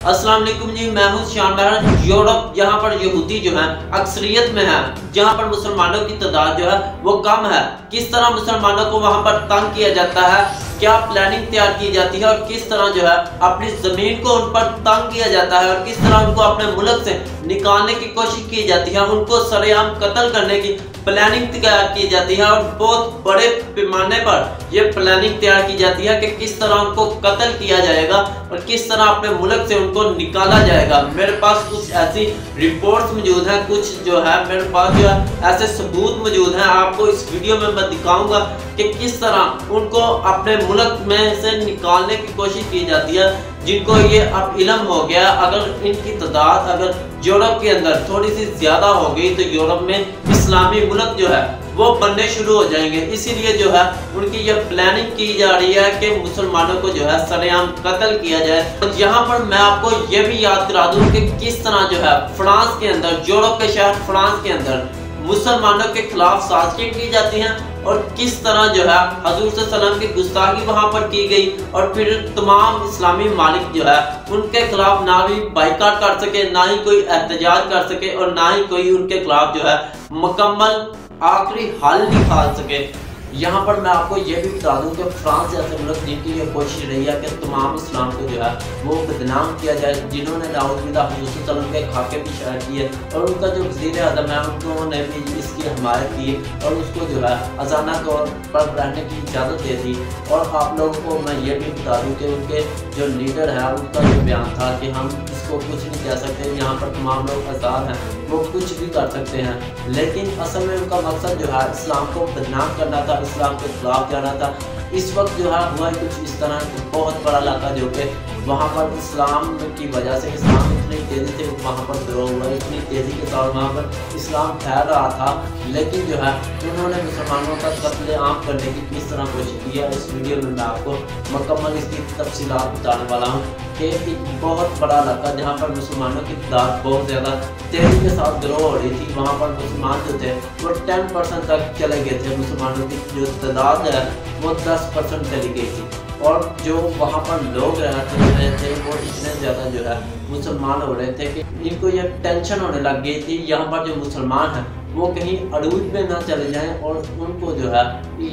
अस्सलाम वालेकुम जी, मैं हूं शान बहर। यूरोप जहां पर यहूदी जो है अक्सरियत में है, जहां पर मुसलमानों की तादाद जो है वो कम है, किस तरह मुसलमानों को वहां पर तंग किया जाता है, क्या प्लानिंग तैयार की जाती है और किस तरह जो है अपनी ज़मीन को उन पर तंग किया जाता है और किस तरह उनको अपने मुल्क से निकालने की कोशिश की जाती है, उनको सरेआम कत्ल करने की प्लानिंग तैयार की जाती है और बहुत बड़े पैमाने पर यह प्लानिंग तैयार की जाती है कि किस तरह उनको कत्ल किया जाएगा और किस तरह अपने मुल्क से उनको निकाला जाएगा। मेरे पास कुछ ऐसी रिपोर्ट्स मौजूद हैं, कुछ जो है मेरे पास जो है ऐसे सबूत मौजूद हैं। आपको इस वीडियो में मैं दिखाऊंगा कि किस तरह उनको अपने मुल्क में से निकालने की कोशिश की जाती है, जिनको ये अब इल्म हो गया। अगर इनकी तादाद अगर यूरोप के अंदर थोड़ी सी ज़्यादा हो गई तो यूरोप में इस्लामी मुल्क जो है वो बनने शुरू हो जाएंगे। इसीलिए जो है उनकी ये प्लानिंग की जा रही है कि मुसलमानों को जो है सरेआम कत्ल किया जाए। तो यहाँ पर मैं आपको ये भी याद करा दूँ कि किस तरह जो है फ्रांस के अंदर, यूरोप के शहर फ्रांस के अंदर मुसलमानों के खिलाफ साजिशें की जाती हैं और किस तरह जो है हजूर सल्लल्लाहु अलैहि वसल्लम की गुस्ताखी वहाँ पर की गई और फिर तमाम इस्लामी मालिक जो है उनके खिलाफ ना भी बाइकाट कर सके, ना ही कोई एहतजाज कर सके और ना ही कोई उनके खिलाफ जो है मुकम्मल आखिरी हल निकाल सके। यहाँ पर मैं आपको ये भी बता दूँ कि फ्रांस जैसे मुल्क जिनकी ये कोशिश रही है कि तमाम इस्लाम को जो है वो बदनाम किया जाए, जिन्होंने नाउज़ुबिल्लाह हज़रत सल्लल्लाहु अलैहि वसल्लम के खाके भी शायर किए और उनका जो वज़ीर आज़म है उन्होंने भी इसकी हमायत की और उसको जो है अज़ाना तौर पर रहने की इजाज़त दे दी। और आप लोगों को मैं ये भी बता दूँ कि उनके जो लीडर है उनका जो बयान था कि हम इसको कुछ नहीं कह सकते, यहाँ पर तमाम लोग आज़ाद हैं, वो कुछ भी कर सकते हैं। लेकिन असल में उनका मकसद जो है इस्लाम को बदनाम करना था, इस्लाम के खिलाफ जाना था। इस वक्त जो है हुआ कुछ इस तरह बहुत बड़ा इलाका जो कि वहाँ पर इस्लाम की वजह से इस्लाम इतनी तेज़ी से वहाँ पर ग्रो हुआ, इतनी तेज़ी के साथ वहाँ पर इस्लाम फैल रहा था, लेकिन जो है उन्होंने मुसलमानों का कत्ल आम करने की किस तरह कोशिश की है। इस वीडियो में मैं आपको मुकम्मल इसकी तफसीलात बताने वाला हूँ कि एक बहुत बड़ा इलाका जहाँ पर मुसलमानों की तादाद बहुत ज़्यादा तेज़ी के साथ ग्रो हो रही थी, वहाँ पर मुसलमान जो थे वो 10% तक चले गए थे। मुसलमानों की जो तादाद है वो 10% चली गई थी और जो वहाँ पर लोग रहे थे वो इतने ज़्यादा जो है मुसलमान हो रहे थे कि इनको ये टेंशन होने लग गई थी यहाँ पर जो मुसलमान हैं वो कहीं अरूज में ना चले जाएं और उनको जो है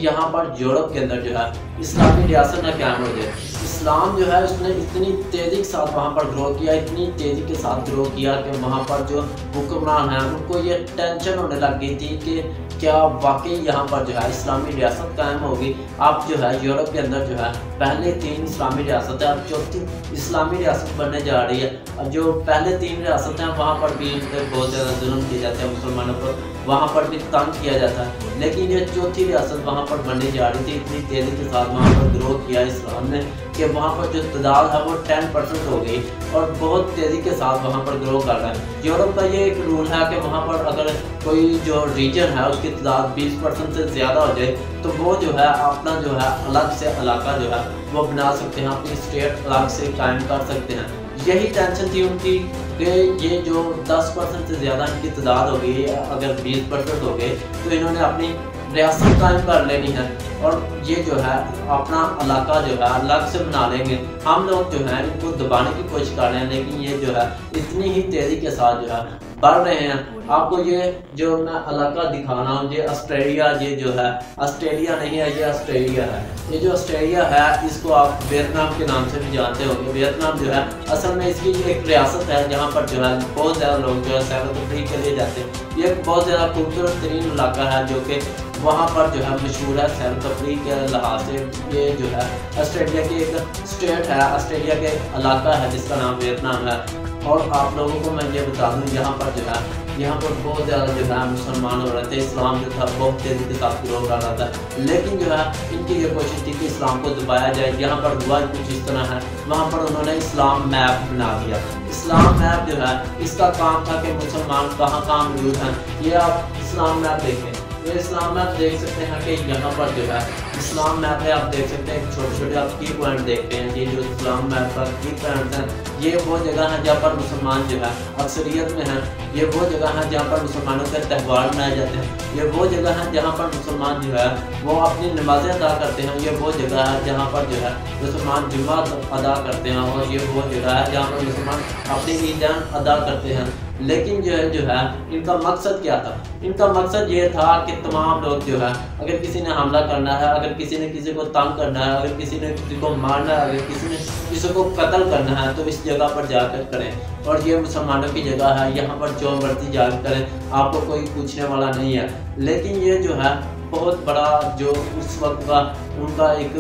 यहाँ पर यूरोप के अंदर जो है इस्लामी रियासत ना कायम हो जाए। इस्लाम जो है उसने इतनी तेज़ी के साथ वहाँ पर ग्रो किया, इतनी तेज़ी के साथ ग्रो किया कि वहाँ पर जो हुक्मरान हैं उनको ये टेंशन होने लग गई थी कि क्या वाकई यहाँ पर जो है इस्लामी रियासत कायम होगी। अब जो है यूरोप के अंदर जो है पहले 3 इस्लामी रियासतें, अब चौथी इस्लामी रियासत बनने जा रही है। अब जो पहले 3 रियासतें हैं वहाँ पर भी बहुत ज़्यादा जुल्म किए जाते हैं मुसलमानों पर, वहाँ पर भी तंग किया जाता है, लेकिन ये चौथी रियासत वहाँ पर बनने जा रही थी। इतनी तेज़ी के साथ वहाँ पर ग्रो किया इस्लाम ने कि वहाँ पर जो तादाद है वो 10% हो गई और बहुत तेज़ी के साथ वहाँ पर ग्रो कर रहा है। यूरोप का ये एक रूल है कि वहाँ पर अगर कोई जो रीजन है उसकी तादाद 20% से ज़्यादा हो जाए तो वो जो है अपना जो है अलग से इलाका जो है वो बना सकते हैं, अपनी स्टेट अलग से कायम कर सकते हैं। यही टेंशन थी उनकी कि ये जो 10% से ज़्यादा इनकी तादाद हो गई, अगर 20% हो गए तो इन्होंने अपनी रियासत कायम कर लेनी है और ये जो है अपना इलाका जो है अलग से बना लेंगे। हम लोग जो है इनको दबाने की कोशिश कर रहे हैं, लेकिन ये जो है इतनी ही तेज़ी के साथ जो है बढ़ रहे हैं। आपको ये जो मैं इलाका दिखा रहा हूँ, ये ऑस्ट्रेलिया, ये जो है ऑस्ट्रेलिया नहीं है, ये ऑस्ट्रेलिया है। ये जो ऑस्ट्रेलिया है इसको आप वियतनाम के नाम से भी जानते होंगे। वियतनाम जो है असल में इसकी एक रियासत है जहाँ पर जो है बहुत ज़्यादा लोग जो है सैर व तफरीह के लिए जाते हैं। ये एक बहुत ज़्यादा खूबसूरत तरीन इलाका है जो कि वहाँ पर जो है मशहूर है सैर तफरीह के लिहाज से। ये जो है ऑस्ट्रेलिया की एक स्टेट है, ऑस्ट्रेलिया के इलाका है जिसका नाम वियतनाम है। और आप लोगों को मैं ये बता दूँ यहाँ पर जो है यहाँ पर बहुत ज़्यादा जो है मुसलमान हो रहे थे, इस्लाम जो था बहुत तेज़ी के साथ ग्रो कर रहा था, लेकिन जो है इनकी ये कोशिश थी कि इस्लाम को दबाया जाए। यहाँ पर हुआ कुछ इस तरह है, वहाँ पर उन्होंने इस्लाम मैप बना दिया। इस्लाम मैप जो है इसका काम था कि मुसलमान कहाँ कहाँ मौजूद हैं। ये आप इस्लाम मैप देखें तो इस्लाम मैप देख सकते हैं कि यहाँ पर जो है اسلام میپ ہے، آپ دیکھ سکتے ہیں چھوٹے چھوٹے آپ کی پوائنٹ دیکھتے ہیں، یہ جو اسلام میپ کا کی پوائنٹس ہیں یہ وہ جگہ ہیں جہاں پر مسلمان جو ہے اکثریت میں ہیں، یہ وہ جگہ ہیں جہاں پر مسلمانوں کے تہوار منائے جاتے ہیں، یہ وہ جگہ ہیں جہاں پر مسلمان جو ہے وہ اپنی نمازیں ادا کرتے ہیں، یہ وہ جگہ ہے جہاں پر جو ہے مسلمان جمعہ ادا کرتے ہیں، اور یہ وہ جگہ ہے جہاں پر مسلمان اپنی عیدین ادا کرتے ہیں۔ لیکن جو ہے ان کا مقصد کیا تھا؟ ان کا مقصد یہ تھا کہ تمام لوگ جو ہے اگر کسی نے حملہ کرنا ہے، اگر کسی نے کسی کو تنگ کرنا ہے، اگر کسی نے کسی کو مارنا ہے، اگر کسی نے کسی کو قتل کرنا ہے تو اس جگہ پر جا کر کریں، اور یہ مسلمانوں کی جگہ ہے، یہاں پر جو مرضی جا کر کریں، آپ کو کوئی پوچھنے والا نہیں ہے۔ لیکن یہ جو ہے بہت بڑا جو اس وقت کا ان کا ایک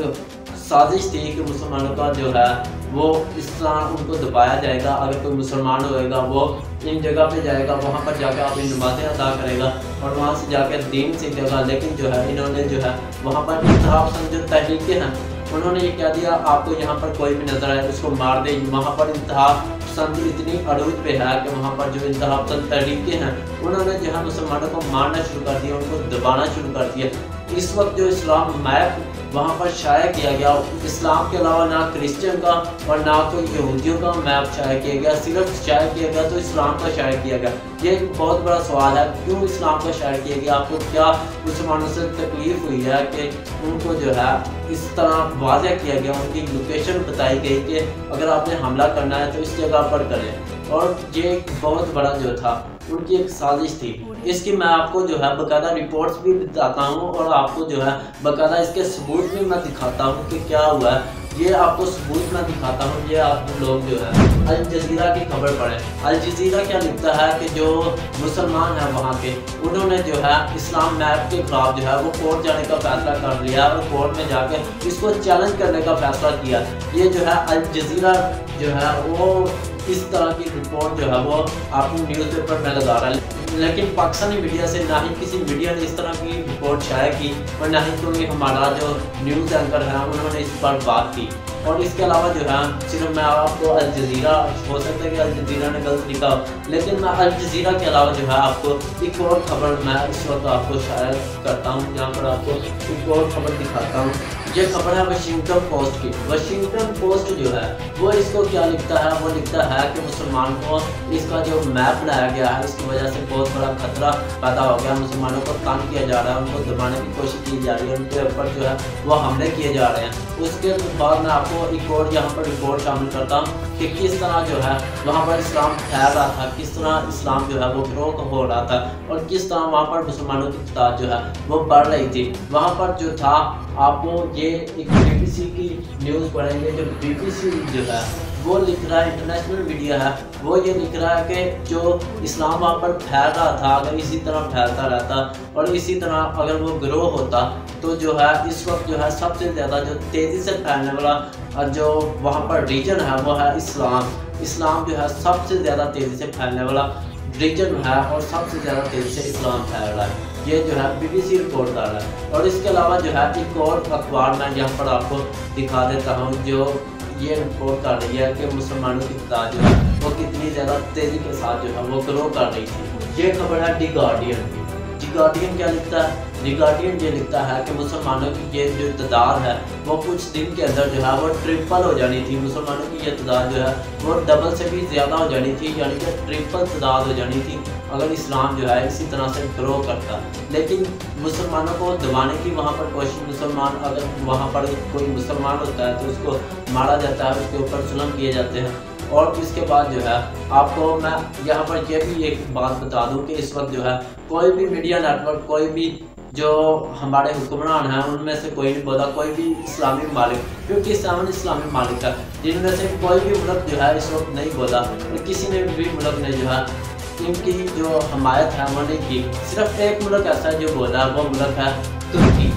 سازش تھی کہ مسلمانوں کا جو ہے وہ اس طرح ان کو دبایا جائے گا، اگر کوئی مسلمان ہوئے گا وہ ان جگہ پہ جائے گا، وہاں پر جا کے اپنی نمازیں ادا کرے گا اور وہاں سے جا کے دین سیکھے گا۔ لیکن جو ہے انہوں نے جو ہے وہاں پر انتہا پسند جو تحریکیں ہیں انہوں نے یہ کہہ دیا آپ کو یہاں پر کوئی بھی نظر آئے اس کو مار دے۔ وہاں پر انتہا پسند اتنی عروج پہ ہے کہ وہاں پر جو انتہا پسند تحریکیں ہیں انہوں نے جو ہے مسلمانوں کو مارنا شروع کر دیا، ان کو دبانا شروع کر دیا۔ اس وقت جو اسلام میپ وہاں پر شائع کیا گیا، اسلام کے علاوہ نہ کرسچن کا اور نہ کوئی یہودیوں کا میپ شائع کیا گیا، صرف شائع کیا گیا تو اسلام کا شائع کیا گیا۔ یہ ایک بہت بڑا سوال ہے، کیوں اسلام کا شائع کیا گیا؟ آپ کو کیا مسلمانوں سے تکلیف ہوئی ہے کہ ان کو جو ہے اس طرح واضح کیا گیا، ان کی لوکیشن بتائی گئی کہ اگر آپ نے حملہ کرنا ہے تو اس جگہ پر کریں؟ اور یہ ایک بہت بڑا جو تھا ان کی ایک سازش تھی۔ اس کی میں آپ کو جو ہے باقاعدہ رپورٹس بھی بتاتا ہوں اور آپ کو جو ہے باقاعدہ اس کے ثبوت بھی میں دکھاتا ہوں کہ کیا ہوا ہے، یہ آپ کو ثبوت میں دکھاتا ہوں۔ یہ آپ لوگ جو ہے الجزیرہ کی خبر پڑھیں۔ الجزیرہ کیا لکھتا ہے کہ جو مسلمان ہیں وہاں کے انہوں نے جو ہے اسلام میپ کے خلاف جو ہے وہ کورٹ جانے کا فیصلہ کر لیا اور کورٹ میں جا کے اس کو چیلنج کرنے کا فیصلہ کیا۔ یہ جو ہے الجزیرہ جو ہے وہ اس طرح کی رپورٹ جو ہے وہ آپ کو نیوز پیپر میں لگا رہا ہے، لیکن پاکستانی میڈیا سے نہ ہی کسی میڈیا نے اس طرح کی رپورٹ شائع کی اور نہ ہی کوئی ہمارا جو نیوز اینکر ہے انہوں نے اس پر بات کی۔ اور اس کے علاوہ جو ہے صرف میں آپ کو الجزیرہ، ہو سکتا ہے کہ الجزیرہ نے غلط لکھا، لیکن میں الجزیرہ کے علاوہ جو ہے آپ کو ایک اور خبر میں اس وقت آپ کو شائع کرتا ہوں، جہاں پر آپ کو ایک اور خبر دکھاتا ہوں۔ یہ خبر ہے واشنگٹن پوسٹ کی۔ واشنگٹن پوسٹ جو ہے وہ اس کو کیا لکھتا ہے؟ وہ لکھتا ہے کہ مسلمان کو اس کا جو میپ بنایا گیا ہے اس کی وجہ سے بہت بڑا خطرہ پیدا ہو گیا، مسلمانوں کو تنگ کیا جا رہا ہے، ان کو دبانے کی کوشش کی جا رہی ہے، ان کے اوپر جو ہے وہ حملے کیے جا رہے ہیں۔ اس کے بعد میں آپ کو ایک اور یہاں پر رپورٹ شامل کرتا ہوں کہ کس طرح جو ہے وہاں پر اسلام پھیل رہا تھا، کس طرح اسلام جو ہے وہ گروہ ہو رہا تھا اور کس طرح وہاں پر مسلمانوں کی تعداد جو ہے وہ بڑھ رہی تھی۔ وہاں پر جو تھا آپ کو یہ ایک BBC کی نیوز پڑھیں گے، جو BBC جو ہے وہ لکھ رہا ہے، انٹرنیشنل میڈیا ہے، وہ یہ لکھ رہا ہے کہ جو اسلام وہاں پر پھیل رہا تھا اگر اسی طرح پھیلتا رہتا اور اسی طرح اگر وہ گروہ ہوتا تو جو ہے اس وقت جو ہے سب سے زیادہ جو تیزی سے پھیلنے والا جو وہاں پر ریجن ہے وہ ہے اسلام۔ اسلام جو ہے سب سے زیادہ تیزی سے پھیلنے والا ریجن ہے اور سب سے زیادہ تیزی سے اسلام پھیل رہا ہے۔ یہ جو ہے BBC رپورٹ کر رہا ہے۔ اور اس کے علاوہ جو ہے ایک اور اخبار میں یہاں پر آپ کو دکھا دیتا ہوں جو یہ رپورٹ کر رہی ہے کہ مسلمانوں کی تعداد جو ہے وہ کتنی زیادہ تیزی کے ساتھ جو ہے وہ گرو کر رہی تھی۔ یہ خبر ہے دی گارڈین کی۔ دی گارڈین کیا لکھتا ہے؟ دی گارڈین یہ لکھتا ہے کہ مسلمانوں کی یہ جو تعداد ہے وہ کچھ دن کے اندر جو ہے وہ ٹرپل ہو جانی تھی، مسلمانوں کی یہ تعداد جو ہے وہ ڈبل سے بھی زیادہ ہو جانی تھی، یعنی کہ ٹرپل تعداد ہو جانی تھی اگر اسلام جو ہے اسی طرح سے گرو کرتا۔ لیکن مسلمانوں کو دبانے کی وہاں پر کوشش، مسلمان اگر وہااں پر کوئی مسلمان ہوتا ہے تو اس کو مارا جاتا ہے، اس کے اوپر ظلم کیے جاتے ہیں۔ اور اس کے بعد جو ہے آپ کو میں یہاں پر یہ بھی ایک بات بتا دوں کہ اس وقت جو ہے کوئی بھی میڈیا نیٹ ورک، کوئی بھی جو ہمارے حکمران ہیں ان میں سے کوئی نہیں بولا، کوئی بھی اسلامی ممالک، کیونکہ اسلامی ممالک ہے جن میں سے کوئی بھی ملک جو ہے اس وقت نہیں بولا، کسی نے بھی ملک نے جو ہے ان کی جو حمایت ہے وہ نہیں کی۔ صرف ایک ملک ایسا ہے جو بولا، وہ ملک ہے ترکی۔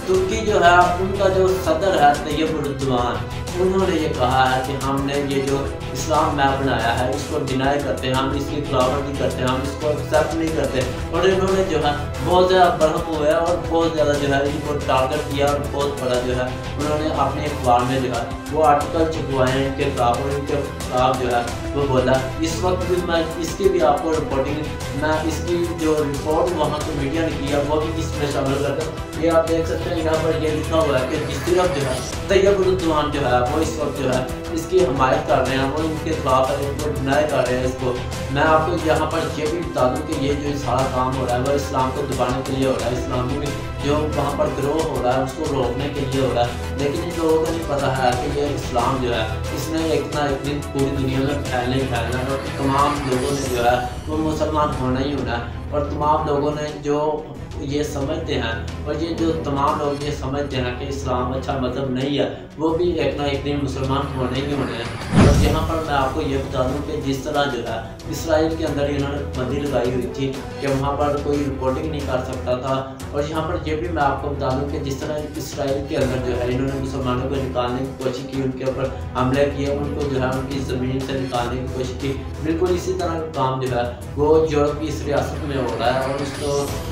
ترکی جو ہے ان کا جو صدر ہے طیب اردوان، انہوں نے یہ کہا ہے کہ ہم نے یہ جو اسلام میپ بنایا ہے اس کو ڈینائی کرتے ہیں، ہم اس کی خلاف ورزی کرتے ہیں، ہم اس کو ایکسیپٹ نہیں کرتے۔ اور انہوں نے جو ہے بہت زیادہ برہم ہوئے اور بہت زیادہ جو ہے ان کو ٹارگٹ کیا اور بہت بڑا جو ہے انہوں نے اپنے اخبار میں جو ہے وہ آرٹیکل چھپوائے ہیں ان کے خلاف اور ان کے خلاف جو ہے وہ بولا۔ اس وقت بھی میں اس کی بھی آپ کو رپورٹنگ، میں اس کی جو رپورٹ وہاں کی میڈیا نے کی ہے وہ بھی اس میں شامل کرتا ہوں ये आप देख सकते हैं यहाँ पर ये लिखा हुआ है कि जिस तरफ जो है तैयब उर्दवान जो है वो इस वक्त जो है इसकी हमायत कर रहे हैं, वो इनके खिलाफ है, इनको डिनाई कर रहे हैं इसको। मैं आपको यहाँ पर ये भी बता दूँ कि ये जो सारा काम हो रहा है वो इस्लाम को दबाने के लिए हो रहा है, इस्लामी जो वहाँ पर ग्रोह हो रहा है उसको रोकने के लिए हो रहा है। लेकिन इन लोगों को नहीं पता है कि ये इस्लाम जो है इसने एक ना एक दिन पूरी दुनिया में फैलना ही फैलना है, और तमाम लोगों ने जो है वो मुसलमान होना ही होना है। और तमाम लोगों ने जो ये समझते हैं, और ये जो तमाम लोग ये समझते हैं कि इस्लाम अच्छा मज़हब नहीं है, वो भी एक ना एक दिन मुसलमान होने ही होने हैं। और यहाँ पर मैं आपको ये बता दूँ कि जिस तरह जो है इसराइल के अंदर इन्होंने बंदी लगाई हुई थी कि वहाँ पर कोई रिपोर्टिंग नहीं कर सकता था। और यहाँ पर ये भी मैं आपको बता दूँ कि जिस तरह इसराइल के अंदर जो है इन्होंने मुसलमानों को निकालने की कोशिश की, उनके ऊपर हमले किए, उनको जो है उनकी ज़मीन से निकालने की कोशिश की, बिल्कुल इसी तरह का काम जो है वो यूरोप की इस रियासत में हो रहा है। और इस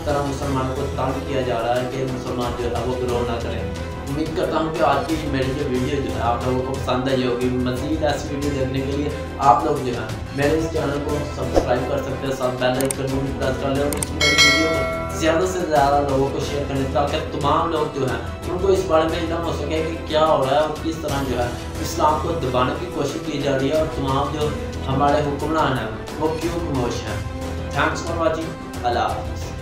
तरह मुसलमानों को तंग किया जा रहा है कि मुसलमान जो है वो ग्रो ना करें। उम्मीद करता हूँ कि आज की मेरी जो वीडियो जो है आप लोगों को पसंद आई होगी। मज़ीद ऐसी वीडियो देखने के लिए आप लोग जो है मेरे इस चैनल को सब्सक्राइब कर सकते हैं, साथ बेल आइकन को भी प्रेस कर लें और इस मेरी वीडियो को ज़्यादा से ज़्यादा लोगों को शेयर करें, ताकि तमाम लोग जो हैं उनको इस बारे में इल्म हो सके कि क्या हो रहा है और किस तरह जो है इस्लाम को दबाने की कोशिश की जा रही है, और तमाम जो हमारे हुक्मरान हैं वो क्यों खामोश हैं। Thanks for watching. अल्लाह हाफ़िज़।